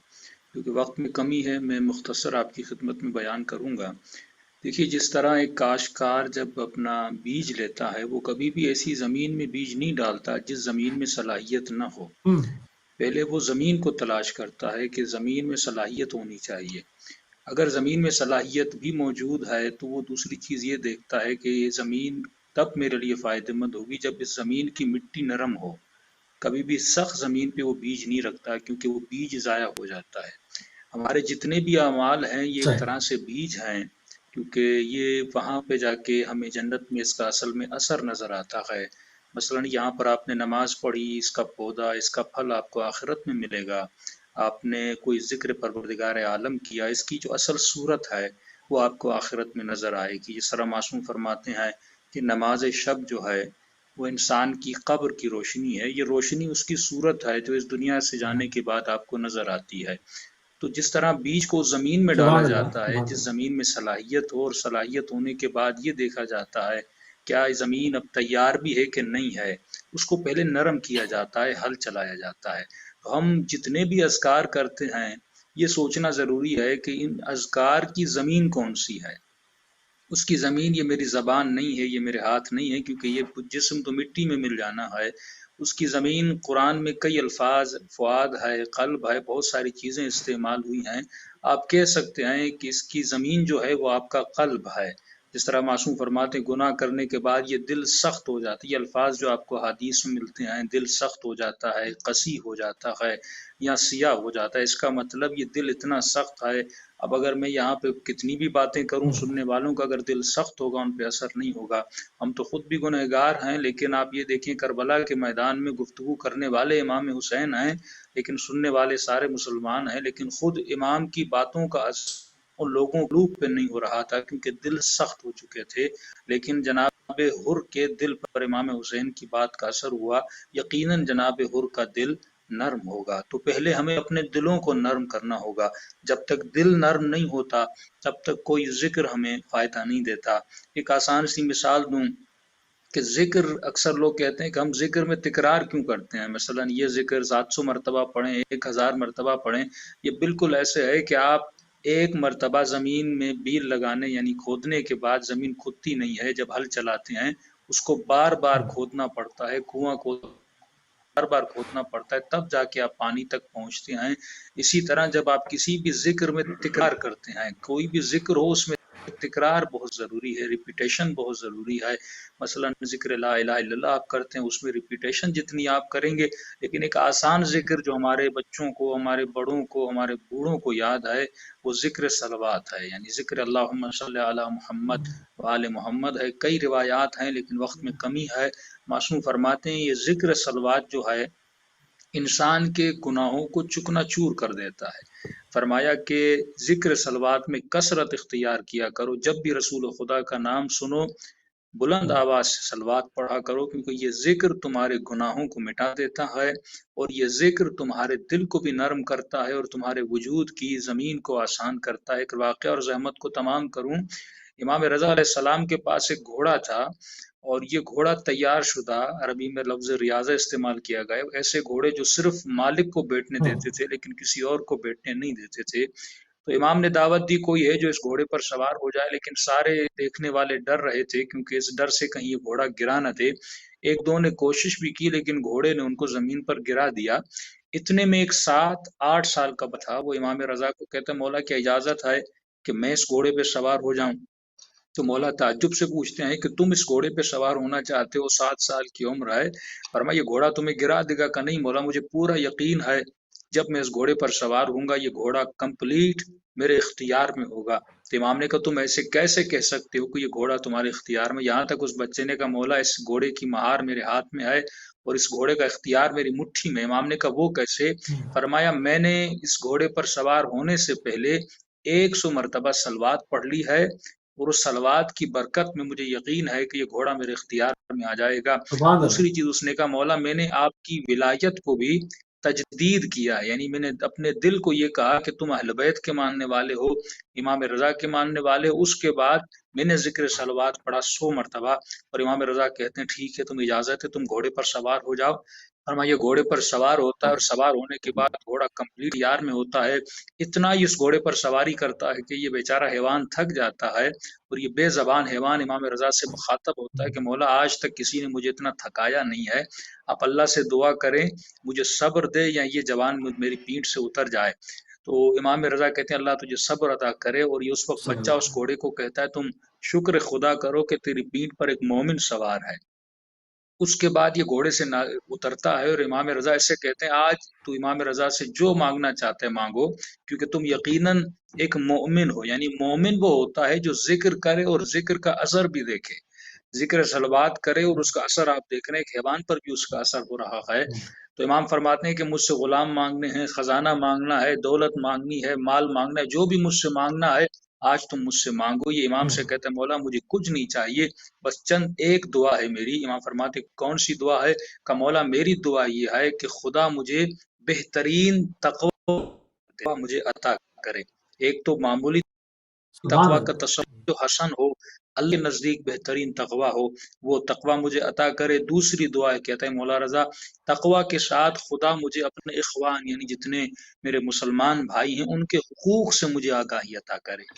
کیونکہ وقت میں کمی ہے۔ میں مختصر آپ کی خدمت میں بیان کروں گا۔ دیکھیے، جس طرح ایک کاشتکار جب اپنا بیج لیتا ہے، وہ کبھی بھی ایسی زمین میں بیج نہیں ڈالتا جس زمین میں صلاحیت نہ ہو۔ پہلے وہ زمین کو تلاش کرتا ہے کہ زمین میں صلاحیت ہونی چاہیے۔ اگر زمین میں صلاحیت بھی موجود ہے تو وہ دوسری چیز یہ دیکھتا ہے کہ یہ زمین تب میرے لیے فائدہ مند ہوگی جب اس زمین کی مٹی نرم ہو۔ کبھی بھی سخت زمین پہ وہ بیج نہیں رکھتا، کیونکہ وہ بیج ضائع ہو جاتا ہے۔ ہمارے جتنے بھی اعمال ہیں یہ ایک صحیح، طرح سے بیج ہیں، کیونکہ یہ وہاں پہ جا کے ہمیں جنت میں اس کا اصل میں اثر نظر آتا ہے۔ مثلا یہاں پر آپ نے نماز پڑھی، اس کا پودا، اس کا پھل آپ کو آخرت میں ملے گا۔ آپ نے کوئی ذکر پروردگار عالم کیا، اس کی جو اصل صورت ہے وہ آپ کو آخرت میں نظر آئے گی۔ جس طرح معصوم فرماتے ہیں کہ نماز شب جو ہے وہ انسان کی قبر کی روشنی ہے، یہ روشنی اس کی صورت ہے جو اس دنیا سے جانے کے بعد آپ کو نظر آتی ہے۔ تو جس طرح بیج کو زمین میں ڈالا سبحان اللہ، جاتا ہے، سبحان جس اللہ، زمین میں صلاحیت ہو، اور صلاحیت ہونے کے بعد یہ دیکھا جاتا ہے کیا زمین اب تیار بھی ہے کہ نہیں ہے، اس کو پہلے نرم کیا جاتا ہے، ہل چلایا جاتا ہے۔ تو ہم جتنے بھی اذکار کرتے ہیں یہ سوچنا ضروری ہے کہ ان اذکار کی زمین کون سی ہے۔ اس کی زمین یہ میری زبان نہیں ہے، یہ میرے ہاتھ نہیں ہے، کیونکہ یہ جسم تو مٹی میں مل جانا ہے۔ اس کی زمین قرآن میں کئی الفاظ، فؤاد ہے، قلب ہے، بہت ساری چیزیں استعمال ہوئی ہیں۔ آپ کہہ سکتے ہیں کہ اس کی زمین جو ہے وہ آپ کا قلب ہے۔ جس طرح معصوم فرماتے ہیں گناہ کرنے کے بعد یہ دل سخت ہو جاتا ہے، یہ الفاظ جو آپ کو حدیث میں ملتے ہیں، دل سخت ہو جاتا ہے، قسی ہو جاتا ہے یا سیاہ ہو جاتا ہے، اس کا مطلب یہ دل اتنا سخت ہے۔ اب اگر میں یہاں پہ کتنی بھی باتیں کروں، سننے والوں کا اگر دل سخت ہوگا ان پہ اثر نہیں ہوگا۔ ہم تو خود بھی گنہگار ہیں، لیکن آپ یہ دیکھیں کربلا کے میدان میں گفتگو کرنے والے امام حسین ہیں، لیکن سننے والے سارے مسلمان ہیں، لیکن خود امام کی باتوں کا اثر ان لوگوں قلوب پہ نہیں ہو رہا تھا، کیونکہ دل سخت ہو چکے تھے۔ لیکن جناب حر کے دل پر امام حسین کی بات کا اثر ہوا، یقیناً جناب حر کا دل نرم ہوگا۔ تو پہلے ہمیں اپنے دلوں کو نرم کرنا ہوگا۔ جب تک دل نرم نہیں ہوتا تب تک کوئی ذکر ہمیں فائدہ نہیں دیتا۔ ایک آسان سی مثال دوں کہ ذکر، اکثر لوگ کہتے ہیں کہ ہم ذکر میں تکرار کیوں کرتے ہیں، مثلا یہ ذکر 700 مرتبہ پڑھیں، 1000 مرتبہ پڑھیں۔ یہ بالکل ایسے ہے کہ آپ ایک مرتبہ زمین میں بیل لگانے یعنی کھودنے کے بعد زمین کھدتی نہیں ہے، جب ہل چلاتے ہیں اس کو بار بار کھودنا پڑتا ہے، کنواں کو بار بار کھودنا پڑتا ہے، تب جا کے آپ پانی تک پہنچتے ہیں۔ اسی طرح جب آپ کسی بھی ذکر میں تکرار کرتے ہیں، کوئی بھی ذکر ہو اس میں تکرار بہت ضروری ہے، ریپیٹیشن بہت ضروری ہے۔ مثلا ذکر لا الہ الا اللہ آپ کرتے ہیں، اس میں ریپیٹیشن جتنی آپ کریں گے، لیکن ایک آسان ذکر جو ہمارے بچوں کو، ہمارے بڑوں کو، ہمارے بوڑھوں کو یاد ہے، وہ ذکر صلوات ہے، یعنی ذکر اللہم صلی علی محمد وآل محمد ہے۔ کئی روایات ہیں لیکن وقت میں کمی ہے۔ معصوم فرماتے ہیں یہ ذکر صلوات جو ہے انسان کے گناہوں کو چکنا چور کر دیتا ہے۔ فرمایا کہ ذکر صلوات میں کثرت اختیار کیا کرو، جب بھی رسول خدا کا نام سنو بلند آواز سے صلوات پڑھا کرو، کیونکہ یہ ذکر تمہارے گناہوں کو مٹا دیتا ہے، اور یہ ذکر تمہارے دل کو بھی نرم کرتا ہے اور تمہارے وجود کی زمین کو آسان کرتا ہے۔ ایک واقعہ اور زحمت کو تمام کروں، امام رضا علیہ السلام کے پاس ایک گھوڑا تھا، اور یہ گھوڑا تیار شدہ، عربی میں لفظ ریاضہ استعمال کیا گیا، ایسے گھوڑے جو صرف مالک کو بیٹھنے دیتے تھے لیکن کسی اور کو بیٹھنے نہیں دیتے تھے۔ تو امام نے دعوت دی کوئی ہے جو اس گھوڑے پر سوار ہو جائے، لیکن سارے دیکھنے والے ڈر رہے تھے کیونکہ اس ڈر سے کہیں یہ گھوڑا گرا نہ دے۔ ایک دو نے کوشش بھی کی لیکن گھوڑے نے ان کو زمین پر گرا دیا۔ اتنے میں ایک 7-8 سال کا تھا، وہ امام رضا کو کہتا مولا کیا اجازت ہے کہ میں اس گھوڑے پہ سوار ہو جاؤں؟ تو مولا تعجب سے پوچھتے ہیں کہ تم اس گھوڑے پہ سوار ہونا چاہتے ہو، 7 سال کی عمر ہے، فرمایا یہ گھوڑا تمہیں گرا دے گا؟ کہ نہیں مولا، مجھے پورا یقین ہے جب میں اس گھوڑے پر سوار ہوں گا یہ گھوڑا کمپلیٹ میرے اختیار میں ہوگا۔ تو امام نے کہا تم ایسے کیسے کہہ سکتے ہو کہ یہ گھوڑا تمہارے اختیار میں؟ یہاں تک اس بچے نے کہا مولا اس گھوڑے کی مہار میرے ہاتھ میں ہے اور اس گھوڑے کا اختیار میری مٹھی میں۔ امام نے کہا وہ کیسے؟ فرمایا میں نے اس گھوڑے پر سوار ہونے سے پہلے 100 مرتبہ صلوات پڑھ لی ہے، اور اس صلوات کی برکت میں مجھے یقین ہے کہ یہ گھوڑا میرے اختیار میں آ جائے گا۔ دوسری چیز اس نے کہا مولا میں نے آپ کی ولایت کو بھی تجدید کیا ہے، یعنی میں نے اپنے دل کو یہ کہا کہ تم اہل بیت کے ماننے والے ہو، امام رضا کے ماننے والے ہو۔ اس کے بعد میں نے ذکر صلوات پڑھا 100 مرتبہ، اور امام رضا کہتے ہیں ٹھیک ہے تم اجازت ہے تم گھوڑے پر سوار ہو جاؤ۔ فرمایا یہ گھوڑے پر سوار ہوتا ہے، اور سوار ہونے کے بعد گھوڑا کمپلیٹ یار میں ہوتا ہے، اتنا ہی اس گھوڑے پر سواری کرتا ہے کہ یہ بیچارہ حیوان تھک جاتا ہے، اور یہ بے زبان حیوان امام رضا سے مخاطب ہوتا ہے کہ مولا آج تک کسی نے مجھے اتنا تھکایا نہیں ہے، آپ اللہ سے دعا کریں مجھے صبر دے یا یہ جوان میری پیٹھ سے اتر جائے۔ تو امام رضا کہتے ہیں اللہ تجھے صبر عطا کرے، اور یہ اس وقت بچہ اس گھوڑے کو کہتا ہے تم شکر خدا کرو کہ تیری پیٹھ پر ایک مومن سوار ہے۔ اس کے بعد یہ گھوڑے سے اترتا ہے، اور امام رضا ایسے کہتے ہیں آج تو امام رضا سے جو مانگنا چاہتے ہیں مانگو، کیونکہ تم یقیناً ایک مومن ہو۔ یعنی مومن وہ ہوتا ہے جو ذکر کرے اور ذکر کا اثر بھی دیکھے، ذکر صلوات کرے اور اس کا اثر آپ دیکھ رہے ہیں کہ حیوان پر بھی اس کا اثر ہو رہا ہے۔ تو امام فرماتے ہیں کہ مجھ سے غلام مانگنے ہیں، خزانہ مانگنا ہے، دولت مانگنی ہے، مال مانگنا ہے، جو بھی مجھ سے مانگنا ہے آج تم مجھ سے مانگو۔ یہ امام سے کہتے ہیں مولا مجھے کچھ نہیں چاہیے، بس چند ایک دعا ہے میری۔ امام فرماتے کون سی دعا ہے؟ کہ مولا میری دعا یہ ہے کہ خدا مجھے بہترین تقوی مجھے عطا کرے۔ ایک تو معمولی تقوی کا تصور جو حسن ہو، اللہ نزدیک بہترین تقوی ہو، وہ تقوی مجھے عطا کرے۔ دوسری دعا کہتا ہے مولا رضا تقوی کے ساتھ خدا مجھے اپنے اخوان یعنی جتنے میرے مسلمان بھائی ہیں ان کے حقوق سے مجھے آگاہی عطا کرے،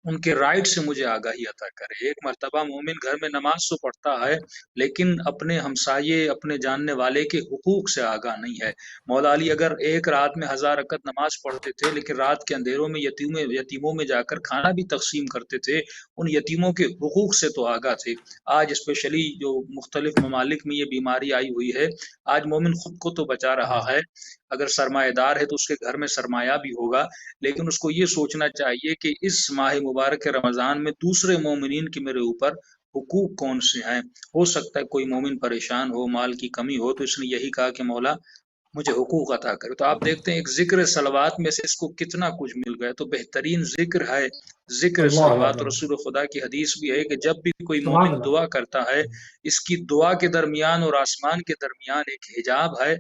ان کے رائٹ سے مجھے آگاہی عطا کرے۔ ایک مرتبہ مومن گھر میں نماز تو پڑھتا ہے لیکن اپنے ہمسائے اپنے جاننے والے کے حقوق سے آگاہ نہیں ہے۔ مولا علی اگر ایک رات میں 1000 رکعت نماز پڑھتے تھے لیکن رات کے اندھیروں میں یتیموں میں جا کر کھانا بھی تقسیم کرتے تھے، ان یتیموں کے حقوق سے تو آگاہ تھے۔ آج اسپیشلی جو مختلف ممالک میں یہ بیماری آئی ہوئی ہے، آج مومن خود کو تو بچا رہا ہے، اگر سرمایہ دار ہے تو اس کے گھر میں سرمایہ بھی ہوگا، لیکن اس کو یہ سوچنا چاہیے کہ اس ماہ مبارک رمضان میں دوسرے مومنین کی میرے اوپر حقوق کون سے ہیں۔ ہو سکتا ہے کوئی مومن پریشان ہو، مال کی کمی ہو، تو اس نے یہی کہا کہ مولا مجھے حقوق عطا کرے۔ تو آپ دیکھتے ہیں ایک ذکر صلوات میں سے اس کو کتنا کچھ مل گیا۔ تو بہترین ذکر ہے ذکر صلوات۔ رسول خدا کی حدیث بھی ہے کہ جب بھی کوئی مومن دعا کرتا ہے، اس کی دعا کے درمیان اور آسمان کے درمیان ایک حجاب ہے،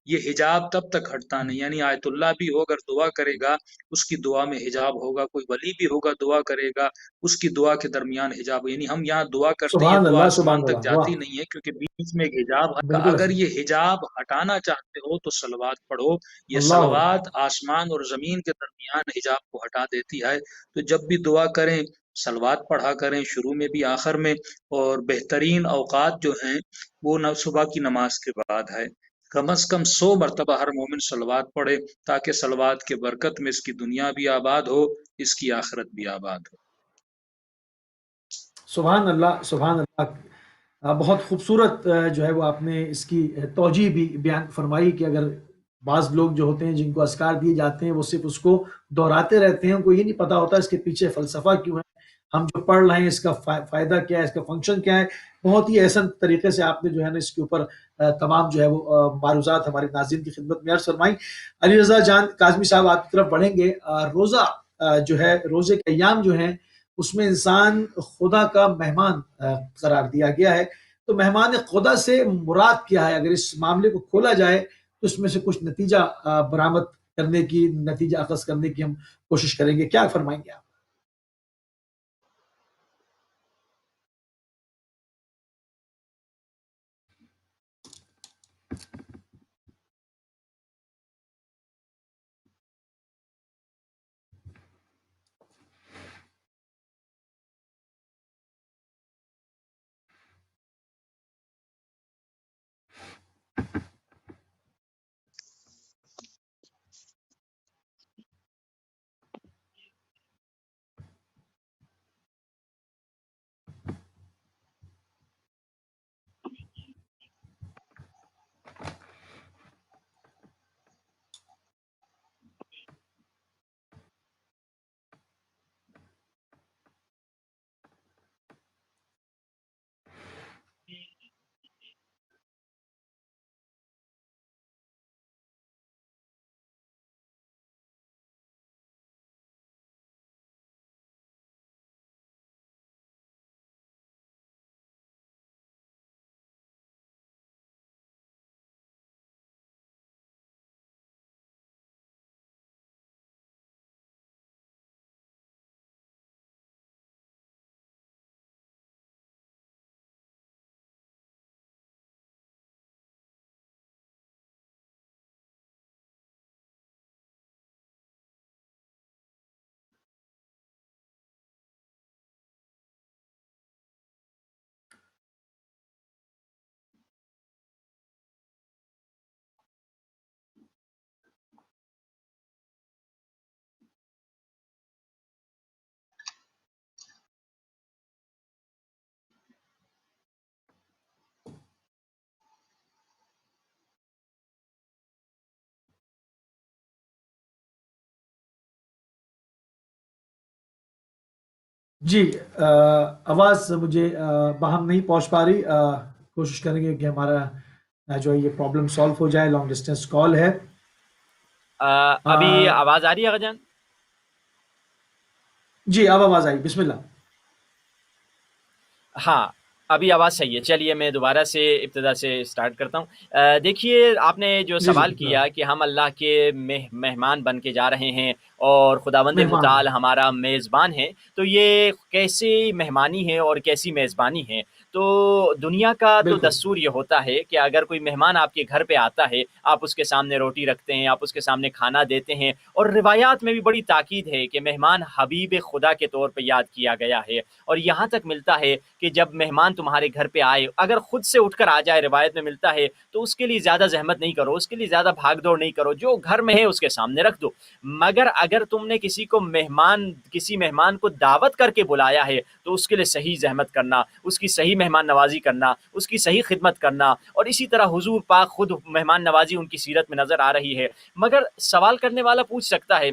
یہ حجاب تب تک ہٹتا نہیں. یعنی آیت اللہ بھی ہو اگر دعا کرے گا اس کی دعا میں حجاب ہوگا، کوئی ولی بھی ہوگا دعا کرے گا اس کی دعا کے درمیان حجاب. یعنی ہم یہاں دعا کرتے ہیں سبحان دعا اللہ، آسمان سبحان تک اللہ، واہ، جاتی نہیں ہے کیونکہ بیچ میں ایک حجاب ہے. بالکل اگر ایسا، یہ حجاب ہٹانا چاہتے ہو تو صلوات پڑھو. یہ اللہ اکبر. صلوات آسمان اور زمین کے درمیان حجاب کو ہٹا دیتی ہے. تو جب بھی دعا کریں صلوات پڑھا کریں، شروع میں بھی آخر میں. اور بہترین اوقات جو ہیں وہ صبح کی نماز کے بعد ہے. کم از کم 100 مرتبہ ہر مومن صلوات پڑھے تاکہ صلوات کے برکت میں اس کی دنیا بھی آباد ہو، اس کی آخرت بھی آباد ہو. سبحان اللہ، سبحان اللہ. بہت خوبصورت جو ہے وہ آپ نے اس کی توجیہ بھی بیان فرمائی کہ اگر بعض لوگ جو ہوتے ہیں جن کو اذکار دیے جاتے ہیں وہ صرف اس کو دہراتے رہتے ہیں، ان کو یہ نہیں پتا ہوتا اس کے پیچھے فلسفہ کیوں ہے، ہم جو پڑھ رہے ہیں اس کا فائدہ کیا ہے، اس کا فنکشن کیا ہے. بہت ہی احسن طریقے سے آپ نے جو ہے نا اس کے اوپر تمام جو ہے وہ معروضات ہمارے ناظرین کی خدمت میں عرض فرمائی. علی رضا جان کاظمی صاحب آپ کی طرف بڑھیں گے. روزہ جو ہے، روزے کے ایام جو ہیں اس میں انسان خدا کا مہمان قرار دیا گیا ہے. تو مہمان خدا سے مراد کیا ہے؟ اگر اس معاملے کو کھولا جائے تو اس میں سے کچھ نتیجہ برآمد کرنے کی، نتیجہ اخذ کرنے کی ہم کوشش کریں گے. کیا فرمائیں گے آپ؟ جی، آواز مجھے باہم نہیں پہنچ پا رہی. کوشش کریں گے کہ ہمارا جو ہے یہ پرابلم سالو ہو جائے. لانگ ڈسٹینس کال ہے. ابھی آواز آ رہی ہے آغا جان؟ جی اب آواز آئی، بسم اللہ. ہاں ابھی آواز صحیح ہے. چلیے میں دوبارہ سے ابتدا سے سٹارٹ کرتا ہوں. دیکھیے آپ نے جو جی سوال جی، کیا کہ ہم اللہ کے مہمان بن کے جا رہے ہیں اور خداوند مہمان. متعال ہمارا میزبان ہے، تو یہ کیسی مہمانی ہے اور کیسی میزبانی ہے؟ تو دنیا کا تو بالکل دستور یہ ہوتا ہے کہ اگر کوئی مہمان آپ کے گھر پہ آتا ہے، آپ اس کے سامنے روٹی رکھتے ہیں، آپ اس کے سامنے کھانا دیتے ہیں. اور روایات میں بھی بڑی تاکید ہے کہ مہمان حبیب خدا کے طور پہ یاد کیا گیا ہے. اور یہاں تک ملتا ہے کہ جب مہمان تمہارے گھر پہ آئے، اگر خود سے اٹھ کر آ جائے، روایت میں ملتا ہے، تو اس کے لیے زیادہ زحمت نہیں کرو، اس کے لیے زیادہ بھاگ دوڑ نہیں کرو، جو گھر میں ہے اس کے سامنے رکھ دو. مگر اگر تم نے کسی مہمان کو دعوت کر کے بلایا ہے تو اس کے لیے صحیح زحمت کرنا، اس کی صحیح مہمان نوازی کرنا، اس کی صحیح خدمت کرنا. اور اسی طرح حضور پاک خود مہمان نوازی ان کی سیرت میں نظر آ رہی ہے. مگر سوال کرنے والا پوچھ سکتا ہے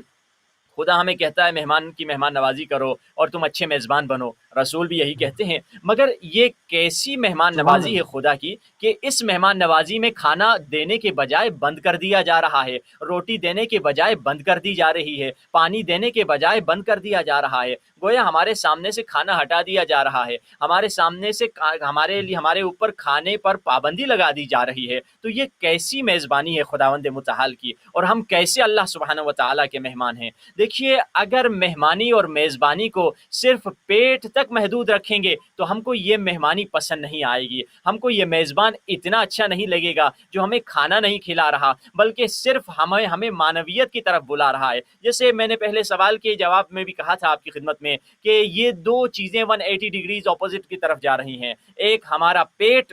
خدا ہمیں کہتا ہے مہمان کی مہمان نوازی کرو اور تم اچھے میزبان بنو، رسول بھی یہی کہتے ہیں، مگر یہ کیسی مہمان نوازی ہے خدا کی کہ اس مہمان نوازی میں کھانا دینے کے بجائے بند کر دیا جا رہا ہے، روٹی دینے کے بجائے بند کر دی جا رہی ہے، پانی دینے کے بجائے بند کر دیا جا رہا ہے، گویا ہمارے سامنے سے کھانا ہٹا دیا جا رہا ہے، ہمارے سامنے سے ہمارے اوپر کھانے پر پابندی لگا دی جا رہی ہے۔ تو یہ کیسی میزبانی ہے خداوند متعال کی، اور ہم کیسے اللہ سبحانہ و تعالیٰ کے مہمان ہیں۔ دیکھیے اگر مہمانی اور میزبانی کو صرف پیٹ تک محدود رکھیں گے تو ہم کو یہ مہمانی پسند نہیں آئے گی، ہم کو یہ میزبان اتنا اچھا نہیں لگے گا جو ہمیں کھانا نہیں کھلا رہا بلکہ صرف ہمیں معنویت کی طرف بلا رہا ہے۔ جیسے میں نے پہلے سوال کے جواب میں بھی کہا تھا آپ کی خدمت میں کہ یہ دو چیزیں 180 ڈگریز اپوزٹ کی طرف جا رہی ہیں، ایک ہمارا پیٹ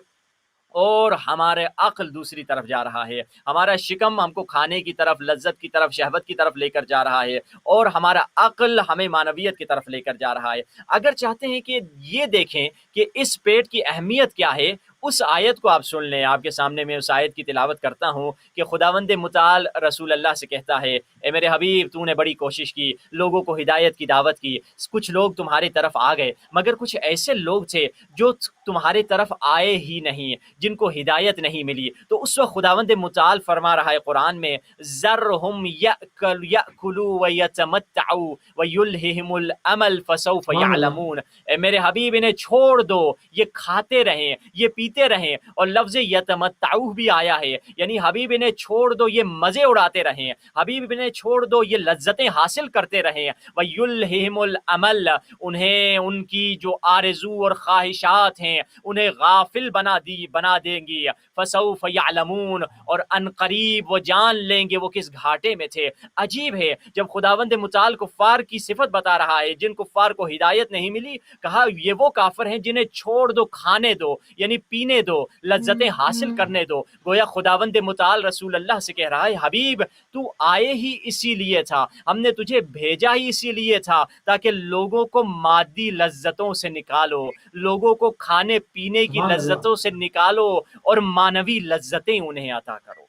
اور ہمارے عقل دوسری طرف جا رہا ہے، ہمارا شکم ہم کو کھانے کی طرف، لذت کی طرف، شہوت کی طرف لے کر جا رہا ہے، اور ہمارا عقل ہمیں معنویت کی طرف لے کر جا رہا ہے۔ اگر چاہتے ہیں کہ یہ دیکھیں کہ اس پیٹ کی اہمیت کیا ہے، اس آیت کو آپ سن لیں۔ آپ کے سامنے میں اس آیت کی تلاوت کرتا ہوں کہ خداوند متعال رسول اللہ سے کہتا ہے، اے میرے حبیب تو نے بڑی کوشش کی، لوگوں کو ہدایت کی دعوت کی، کچھ لوگ تمہاری طرف آ گئے مگر کچھ ایسے لوگ تھے جو تمہاری طرف آئے ہی نہیں، جن کو ہدایت نہیں ملی۔ تو اس وقت خداوند متعال فرما رہا ہے قرآن میں، ذرہم یأکلوا ویتمتعوا ویلہہم الامل فسوف یعلمون۔ اے میرے حبیب انہیں چھوڑ دو، یہ کھاتے رہیں، یہ پیتے رہیں، اور لفظ یتمتعوا بھی آیا ہے، یعنی حبیب انہیں چھوڑ دو، یہ مزے اڑاتے رہیں، حبیب انہیں چھوڑ دو، یہ لذتیں حاصل کرتے رہیں، ویلہہم الامل، انہیں ان کی جو آرزو اور خواہشات ہیں انہیں غافل بنا دیں گی، فسوف یعلمون، اور ان قریب وہ جان لیں گے وہ کس گھاٹے میں تھے۔ عجیب ہے جب خداوند متعال کفار کی صفت بتا رہا ہے، جن کفار کو ہدایت نہیں ملی، کہا یہ وہ کافر ہیں جنہیں چھوڑ دو، کھانے دو، یعنی پینے دو، لذتیں حاصل کرنے دو۔ گویا خداوند متعال رسول اللہ سے کہہ رہا ہے، حبیب تو آئے ہی اسی لیے تھا، ہم نے تجھے بھیجا ہی اسی لیے تھا تاکہ لوگوں کو مادی لذتوں سے نکالو، لوگوں کو کھانے پینے کی لذتوں سے نکالو، اور معنوی لذتیں انہیں عطا کرو۔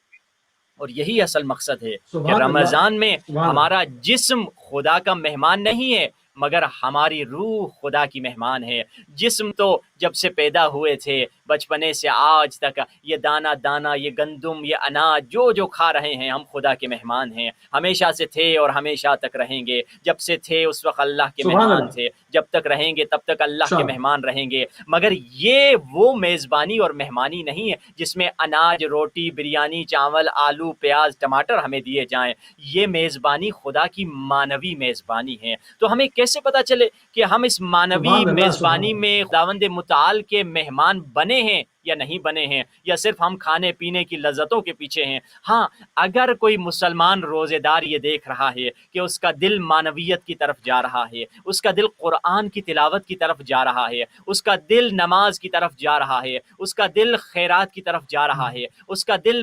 اور یہی اصل مقصد ہے کہ رمضان میں ہمارا جسم خدا کا مہمان نہیں ہے مگر ہماری روح خدا کی مہمان ہے۔ جسم تو جب سے پیدا ہوئے تھے بچپنے سے آج تک یہ دانا دانا، یہ گندم، یہ اناج جو کھا رہے ہیں، ہم خدا کے مہمان ہیں، ہمیشہ سے تھے اور ہمیشہ تک رہیں گے۔ جب سے تھے اس وقت اللہ کے مہمان تھے، جب تک رہیں گے تب تک اللہ کے مہمان رہیں گے۔ مگر یہ وہ میزبانی اور مہمانی نہیں ہے جس میں اناج، روٹی، بریانی، چاول، آلو، پیاز، ٹماٹر ہمیں دیے جائیں۔ یہ میزبانی خدا کی معنوی میزبانی ہے۔ تو ہمیں کیسے پتا چلے کہ ہم اس معنوی میزبانی میں خداوند متعال کے مہمان بنے ہیں یا نہیں بنے ہیں، یا صرف ہم کھانے پینے کی لذتوں کے پیچھے ہیں؟ ہاں، اگر کوئی مسلمان روزے دار یہ دیکھ رہا ہے کہ اس کا دل معنویت کی طرف جا رہا ہے، اس کا دل قرآن کی تلاوت کی طرف جا رہا ہے، اس کا دل نماز کی طرف جا رہا ہے، اس کا دل خیرات کی طرف جا رہا ہے، اس کا دل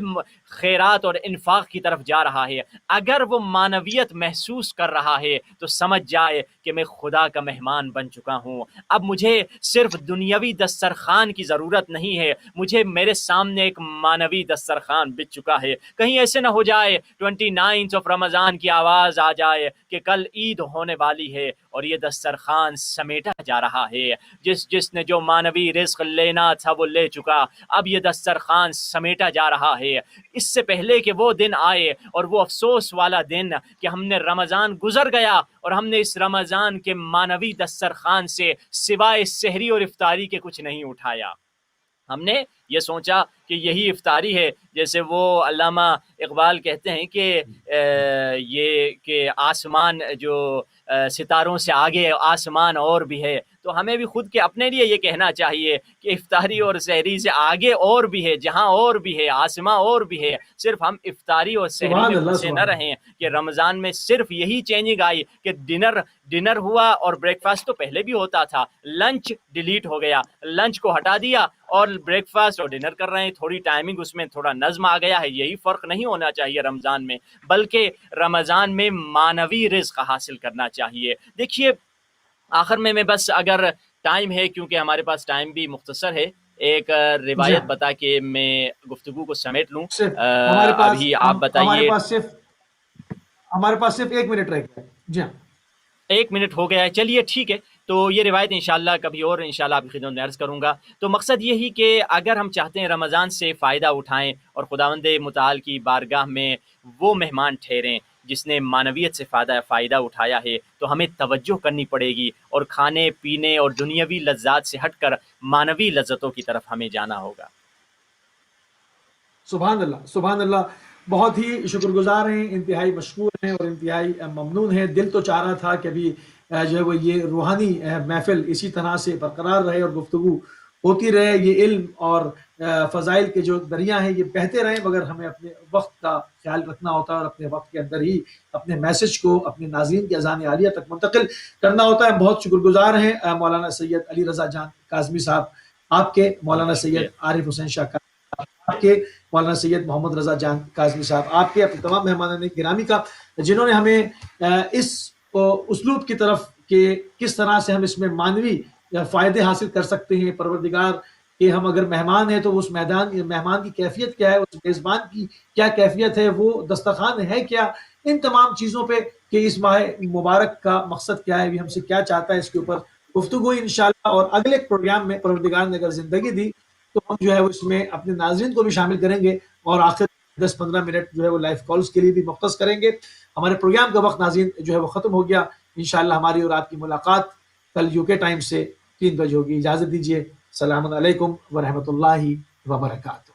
خیرات اور انفاق کی طرف جا رہا ہے، اگر وہ معنویت محسوس کر رہا ہے تو سمجھ جائے کہ میں خدا کا مہمان بن چکا ہوں۔ اب مجھے صرف دنیاوی دسترخوان کی ضرورت نہیں ہے، مجھے میرے سامنے ایک معنوی دسترخوان بچ چکا ہے۔ کہیں ایسے نہ ہو جائے 29 رمضان کی آواز آ جائے کہ کل عید ہونے والی ہے اور یہ دسترخوان سمیٹا جا رہا ہے، جس نے جو معنوی رزق لینا تھا وہ لے چکا، اب یہ دسترخوان سمیٹا جا رہا ہے۔ اس سے پہلے کہ وہ دن آئے اور وہ افسوس والا دن کہ ہم نے رمضان گزر گیا اور ہم نے اس رمضان کے معنوی دسترخوان سے سوائے سحری اور افطاری کے کچھ نہیں اٹھایا۔ ہم نے یہ سوچا کہ یہی افطاری ہے، جیسے وہ علامہ اقبال کہتے ہیں کہ یہ کہ آسمان جو ستاروں سے آگے آسمان اور بھی ہے، تو ہمیں بھی خود کے اپنے لیے یہ کہنا چاہیے کہ افطاری اور سحری سے آگے اور بھی ہے، جہاں اور بھی ہے، آسمان اور بھی ہے۔ صرف ہم افطاری اور سحری میں پھنسے نہ رہیں کہ رمضان میں صرف یہی چینجنگ آئی کہ ڈنر ہوا، اور بریک فاسٹ تو پہلے بھی ہوتا تھا، لنچ ڈیلیٹ ہو گیا، لنچ کو ہٹا دیا اور بریک فاسٹ اور ڈنر کر رہے ہیں، تھوڑی ٹائمنگ اس میں تھوڑا نظم آ گیا ہے۔ یہی فرق نہیں ہونا چاہیے رمضان میں، بلکہ رمضان میں معنوی رزق حاصل کرنا چاہیے۔ دیکھیے آخر میں بس اگر ٹائم ہے، کیونکہ ہمارے پاس ٹائم بھی مختصر ہے، ایک روایت بتا کے میں گفتگو کو سمیٹ لوں۔ ابھی آپ بتائیے۔ ہمارے پاس صرف 1 منٹ رہ گیا ہے۔ جی ہاں 1 منٹ ہو گیا ہے، چلیے ٹھیک ہے، تو یہ روایت انشاءاللہ کبھی اور انشاءاللہ آپ کی خدمت میں عرض کروں گا۔ تو مقصد یہی کہ اگر ہم چاہتے ہیں رمضان سے فائدہ اٹھائیں اور خداوند متعال کی بارگاہ میں وہ مہمان ٹھہریں جس نے معنویت سے فائدہ اٹھایا ہے، تو ہمیں توجہ کرنی پڑے گی اور کھانے پینے اور دنیاوی لذات سے ہٹ کر معنوی لذتوں کی طرف ہمیں جانا ہوگا۔ سبحان اللہ، سبحان اللہ، بہت ہی شکر گزار ہیں، انتہائی مشکور ہیں اور انتہائی ممنون ہیں۔ دل تو چاہ رہا تھا کہ ابھی جو ہے وہ یہ روحانی محفل اسی طرح سے برقرار رہے اور گفتگو ہوتی رہے، یہ علم اور فضائل کے جو دریا ہیں یہ بہتے رہیں، مگر ہمیں اپنے وقت کا خیال رکھنا ہوتا ہے اور اپنے وقت کے اندر ہی اپنے میسج کو اپنے ناظرین کی اذان عالیہ تک منتقل کرنا ہوتا ہے۔ بہت شکر گزار ہیں مولانا سید علی رضا جان کاظمی صاحب آپ کے، مولانا سید عارف حسین شاہ آپ کے، مولانا سید محمد رضا جان کاظمی صاحب آپ کے، اپنے تمام مہمانان گرامی کا، جنہوں نے ہمیں اس اسلوب کی طرف کہ کس طرح سے ہم اس میں معنوی فائدے حاصل کر سکتے ہیں، پروردگار کہ ہم اگر مہمان ہیں تو اس مہمان کی کیفیت کیا ہے، اس میزبان کی کیا کیفیت ہے، وہ دسترخوان ہے کیا، ان تمام چیزوں پہ کہ اس ماہ مبارک کا مقصد کیا ہے، ہم سے کیا چاہتا ہے، اس کے اوپر گفتگو انشاءاللہ۔ اور اگلے پروگرام میں پروردگار نے اگر زندگی دی تو ہم جو ہے اس میں اپنے ناظرین کو بھی شامل کریں گے اور آخر 10-15 منٹ جو ہے وہ لائیو کالز کے لیے بھی مختص کریں گے۔ ہمارے پروگرام کا وقت ناظرین جو ہے وہ ختم ہو گیا۔ انشاءاللہ ہماری اور آپ کی ملاقات کل UK ٹائم سے 3 بجے ہوگی۔ اجازت دیجیے، السلام علیکم ورحمۃ اللہ وبرکاتہ۔